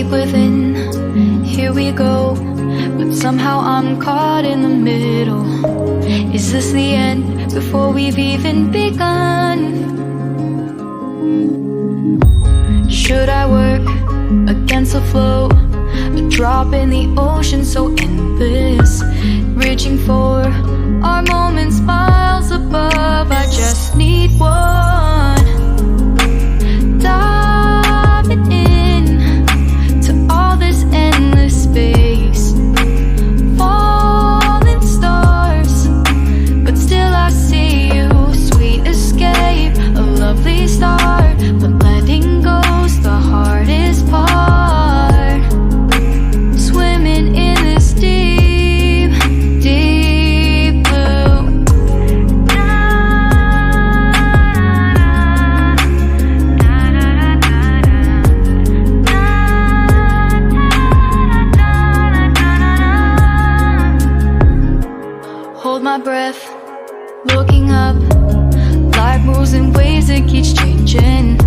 deep within, here we go. But somehow I'm caught in the middle. Is this the end before we've even begun? Should I work against the flow? A drop in the ocean so endless, reaching for our moments miles above. I just need one. Diving in to all this endless space, falling stars, but still I see you. Sweet escape, a lovely start, but letting go's the hardest part. Swimming in this deep, deep blue. Hold my breath, looking up. Life moves in ways that keeps changing.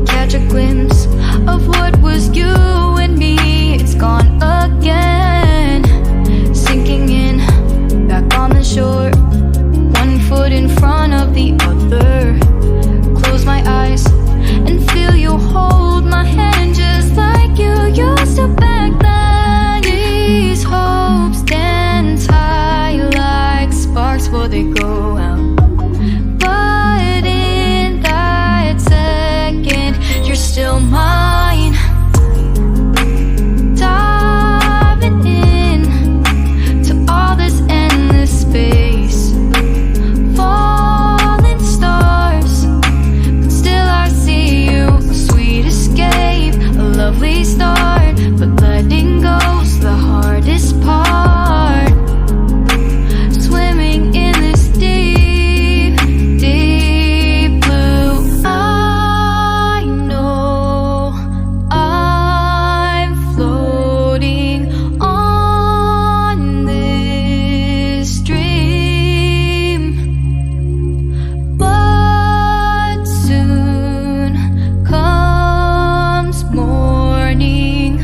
Catch a glimpse of what was you and me. It's gone again. Sinking in, back on the shore. One foot in front of the other. Close my eyes and feel you hold my hand just like you used to back then. These hopes dance high like sparks before they go out. But in that second, you're still mine. Diving in to all this endless space, falling stars, but still I see you. A sweet escape, a lovely start, but letting go's the hardest part. Swimming in this deep, deep blue. I know I'm floating on this dream, but soon comes morning.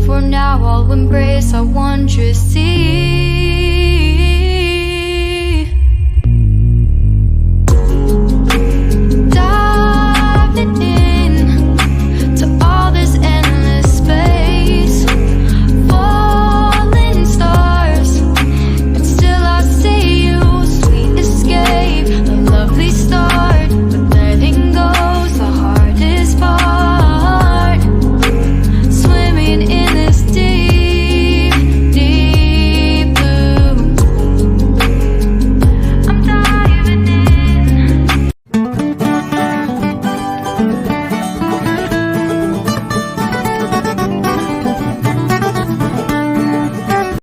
For now I'll embrace our wondrous sea.